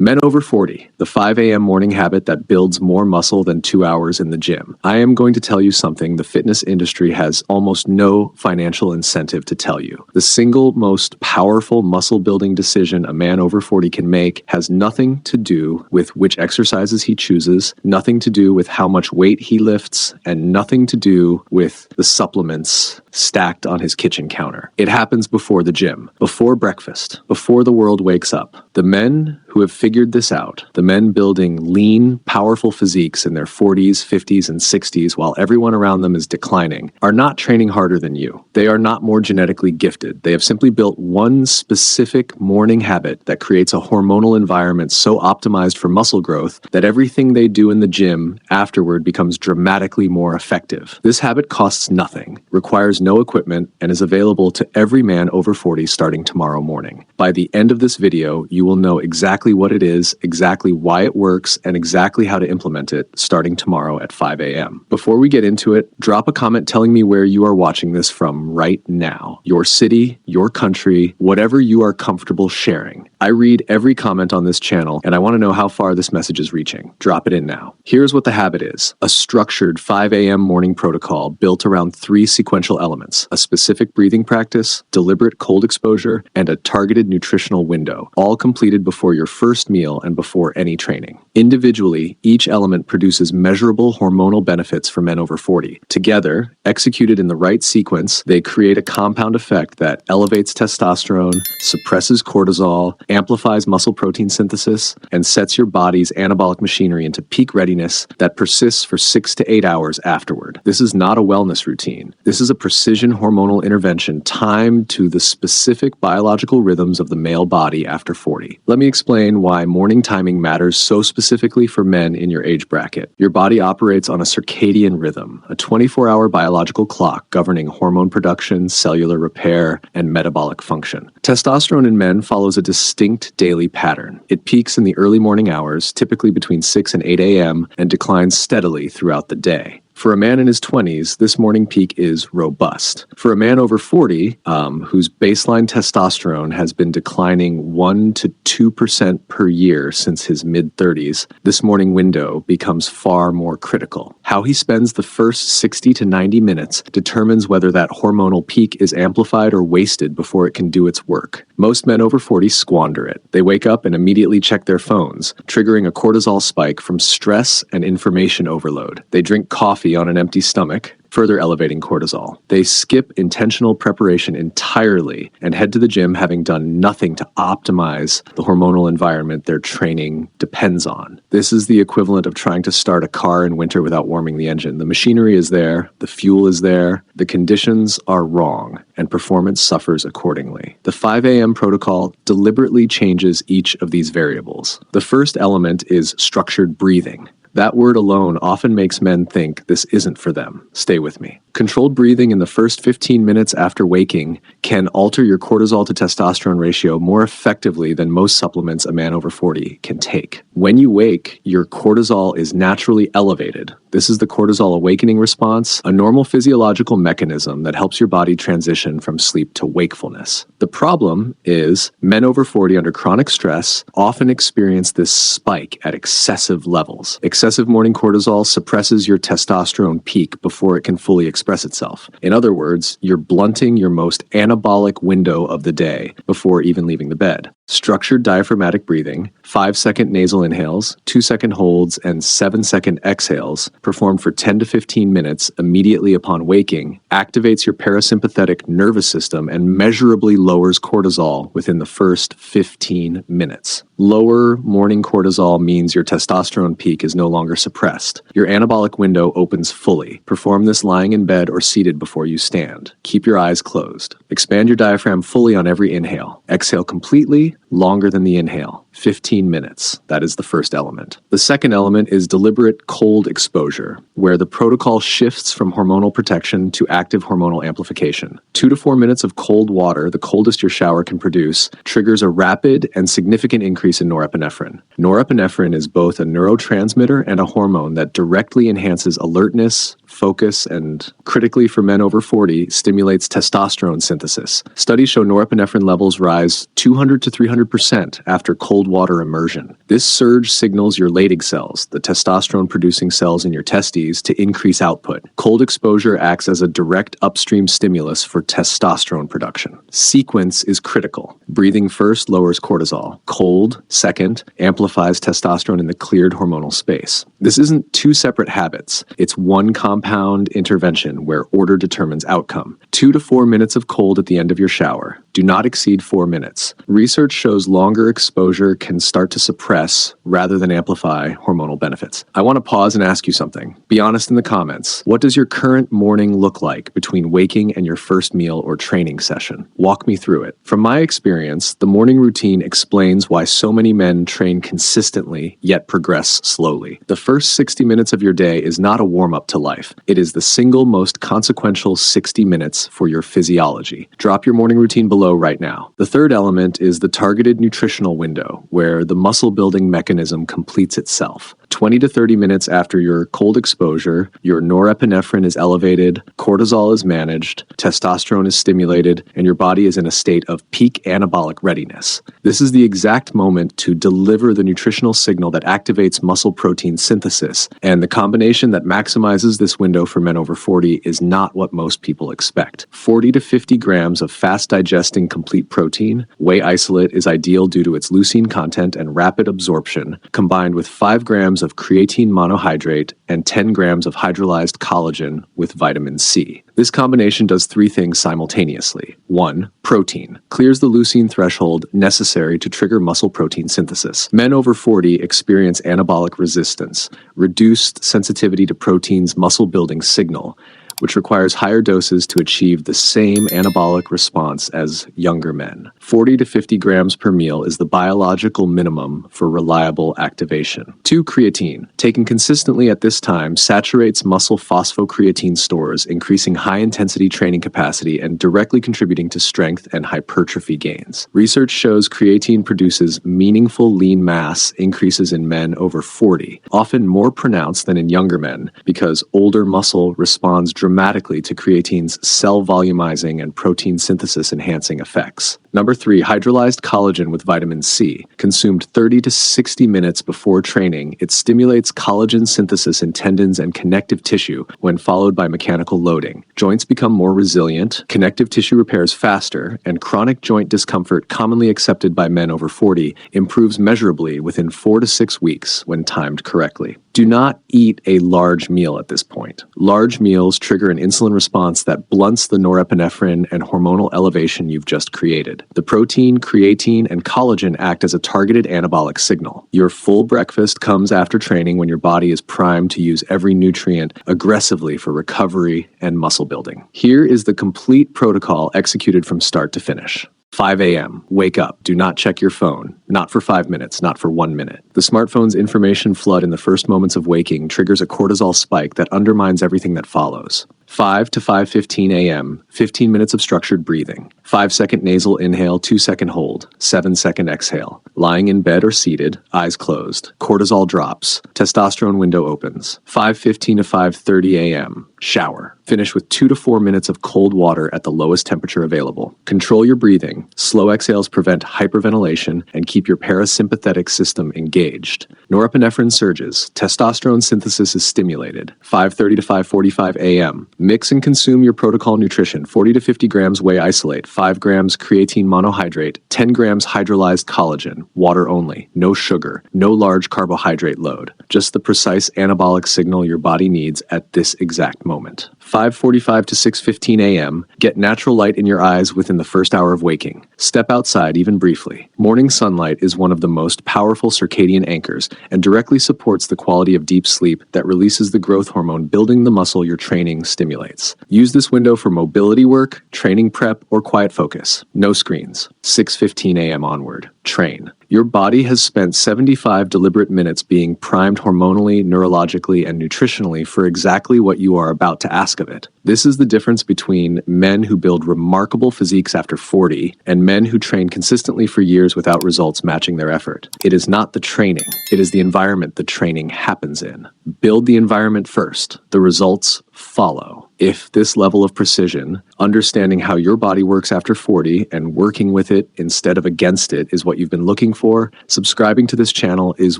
Men over 40, the 5 a.m. morning habit that builds more muscle than 2 hours in the gym. I am going to tell you something the fitness industry has almost no financial incentive to tell you. The single most powerful muscle building decision a man over 40 can make has nothing to do with which exercises he chooses, nothing to do with how much weight he lifts, and nothing to do with the supplements stacked on his kitchen counter. It happens before the gym, before breakfast, before the world wakes up. The men who have figured this out, the men building lean, powerful physiques in their 40s, 50s, and 60s while everyone around them is declining, are not training harder than you. They are not more genetically gifted. They have simply built one specific morning habit that creates a hormonal environment so optimized for muscle growth that everything they do in the gym afterward becomes dramatically more effective. This habit costs nothing, requires no equipment, and is available to every man over 40 starting tomorrow morning. By the end of this video, you will know exactly what it is, exactly why it works, and exactly how to implement it starting tomorrow at 5 a.m. Before we get into it, drop a comment telling me where you are watching this from right now. Your city, your country, whatever you are comfortable sharing. I read every comment on this channel, and I want to know how far this message is reaching. Drop it in now. Here's what the habit is: a structured 5 a.m. morning protocol built around 3 sequential elements: a specific breathing practice, deliberate cold exposure, and a targeted nutritional window, all completed before your first meal and before any training. Individually, each element produces measurable hormonal benefits for men over 40. Together, executed in the right sequence, they create a compound effect that elevates testosterone, suppresses cortisol, amplifies muscle protein synthesis, and sets your body's anabolic machinery into peak readiness that persists for 6 to 8 hours afterward. This is not a wellness routine. This is a precision hormonal intervention timed to the specific biological rhythms of the male body after 40. Let me explain why morning timing matters so specifically for men in your age bracket. Your body operates on a circadian rhythm, a 24-hour biological clock governing hormone production, cellular repair, and metabolic function. Testosterone in men follows a distinct daily pattern. It peaks in the early morning hours, typically between 6 and 8 a.m., and declines steadily throughout the day. For a man in his 20s, this morning peak is robust. For a man over 40, whose baseline testosterone has been declining 1 to 2% per year since his mid-30s, this morning window becomes far more critical. How he spends the first 60 to 90 minutes determines whether that hormonal peak is amplified or wasted before it can do its work. Most men over 40 squander it. They wake up and immediately check their phones, triggering a cortisol spike from stress and information overload. They drink coffee on an empty stomach, further elevating cortisol. They skip intentional preparation entirely and head to the gym having done nothing to optimize the hormonal environment their training depends on. This is the equivalent of trying to start a car in winter without warming the engine. The machinery is there, the fuel is there, the conditions are wrong, and performance suffers accordingly. The 5 a.m. protocol deliberately changes each of these variables. The first element is structured breathing. That word alone often makes men think this isn't for them. Stay with me. Controlled breathing in the first 15 minutes after waking can alter your cortisol to testosterone ratio more effectively than most supplements a man over 40 can take. When you wake, your cortisol is naturally elevated. This is the cortisol awakening response, a normal physiological mechanism that helps your body transition from sleep to wakefulness. The problem is men over 40 under chronic stress often experience this spike at excessive levels. Excessive morning cortisol suppresses your testosterone peak before it can fully express itself. In other words, you're blunting your most anabolic window of the day before even leaving the bed. Structured diaphragmatic breathing, 5-second nasal inhales, 2-second holds, and 7-second exhales, performed for 10 to 15 minutes immediately upon waking, activates your parasympathetic nervous system and measurably lowers cortisol within the first 15 minutes. Lower morning cortisol means your testosterone peak is no longer suppressed. Your anabolic window opens fully. Perform this lying in bed or seated before you stand. Keep your eyes closed. Expand your diaphragm fully on every inhale. Exhale completely, longer than the inhale. 15 minutes. That is the first element. The second element is deliberate cold exposure, where the protocol shifts from hormonal protection to active hormonal amplification. 2 to 4 minutes of cold water, the coldest your shower can produce, triggers a rapid and significant increase in norepinephrine. Norepinephrine is both a neurotransmitter and a hormone that directly enhances alertness, focus, and critically for men over 40, stimulates testosterone synthesis. Studies show norepinephrine levels rise 200 to 300% after cold water immersion. This surge signals your Leydig cells, the testosterone-producing cells in your testes, to increase output. Cold exposure acts as a direct upstream stimulus for testosterone production. Sequence is critical. Breathing first lowers cortisol. Cold, second, amplifies testosterone in the cleared hormonal space. This isn't two separate habits. It's one compound intervention where order determines outcome. 2 to 4 minutes of cold at the end of your shower. Do not exceed 4 minutes. Research shows longer exposure can start to suppress rather than amplify hormonal benefits. I want to pause and ask you something. Be honest in the comments. What does your current morning look like between waking and your first meal or training session? Walk me through it. From my experience, the morning routine explains why so many men train consistently yet progress slowly. The first 60 minutes of your day is not a warm-up to life. It is the single most consequential 60 minutes for your physiology. Drop your morning routine below right now. The third element is the targeted nutritional window, where the muscle-building mechanism completes itself. 20 to 30 minutes after your cold exposure, your norepinephrine is elevated, cortisol is managed, testosterone is stimulated, and your body is in a state of peak anabolic readiness. This is the exact moment to deliver the nutritional signal that activates muscle protein synthesis, and the combination that maximizes this window for men over 40 is not what most people expect. 40 to 50 grams of fast-digesting complete protein, whey isolate is ideal due to its leucine content and rapid absorption, combined with 5 grams of creatine monohydrate and 10 grams of hydrolyzed collagen with vitamin C. This combination does 3 things simultaneously. 1. Protein. Clears the leucine threshold necessary to trigger muscle protein synthesis. Men over 40 experience anabolic resistance, reduced sensitivity to protein's muscle-building signal, which requires higher doses to achieve the same anabolic response as younger men. 40 to 50 grams per meal is the biological minimum for reliable activation. 2. Creatine. Taken consistently at this time, saturates muscle phosphocreatine stores, increasing high-intensity training capacity and directly contributing to strength and hypertrophy gains. Research shows creatine produces meaningful lean mass increases in men over 40, often more pronounced than in younger men, because older muscle responds dramatically to creatine's cell volumizing and protein synthesis enhancing effects. Number 3, hydrolyzed collagen with vitamin C. Consumed 30 to 60 minutes before training, it stimulates collagen synthesis in tendons and connective tissue when followed by mechanical loading. Joints become more resilient, connective tissue repairs faster, and chronic joint discomfort commonly accepted by men over 40 improves measurably within 4 to 6 weeks when timed correctly. Do not eat a large meal at this point. Large meals trigger an insulin response that blunts the norepinephrine and hormonal elevation you've just created. The protein, creatine, and collagen act as a targeted anabolic signal. Your full breakfast comes after training when your body is primed to use every nutrient aggressively for recovery and muscle building. Here is the complete protocol executed from start to finish. 5 a.m. Wake up. Do not check your phone. Not for 5 minutes, not for 1 minute. The smartphone's information flood in the first moments of waking triggers a cortisol spike that undermines everything that follows. 5 to 5:15 a.m., 15 minutes of structured breathing. 5-second nasal inhale, 2-second hold, 7-second exhale. Lying in bed or seated, eyes closed. Cortisol drops. Testosterone window opens. 5:15 to 5:30 a.m., shower. Finish with 2 to 4 minutes of cold water at the lowest temperature available. Control your breathing. Slow exhales prevent hyperventilation and keep your parasympathetic system engaged. Norepinephrine surges. Testosterone synthesis is stimulated. 5:30 to 5:45 a.m. Mix and consume your protocol nutrition. 40 to 50 grams whey isolate, 5 grams creatine monohydrate, 10 grams hydrolyzed collagen, water only, no sugar, no large carbohydrate load, just the precise anabolic signal your body needs at this exact moment. 5:45 to 6:15 a.m., get natural light in your eyes within the first hour of waking. Step outside even briefly. Morning sunlight is one of the most powerful circadian anchors and directly supports the quality of deep sleep that releases the growth hormone building the muscle your training stimulates. Use this window for mobility work, training prep, or quiet focus. No screens. 6:15 a.m. onward. Train. Your body has spent 75 deliberate minutes being primed hormonally, neurologically, and nutritionally for exactly what you are about to ask of it. This is the difference between men who build remarkable physiques after 40 and men who train consistently for years without results matching their effort. It is not the training, it is the environment the training happens in. Build the environment first. The results follow. If this level of precision, understanding how your body works after 40 and working with it instead of against it is what you've been looking for, subscribing to this channel is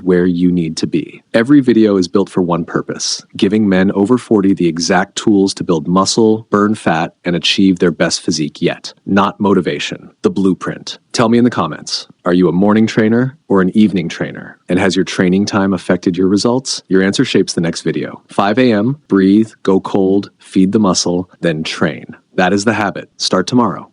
where you need to be. Every video is built for one purpose: giving men over 40 the exact tools to build muscle, burn fat, and achieve their best physique yet. Not motivation, the blueprint. Tell me in the comments, are you a morning trainer or an evening trainer? And has your training time affected your results? Your answer shapes the next video. 5 a.m., breathe, go cold, feed the muscle, then train. That is the habit. Start tomorrow.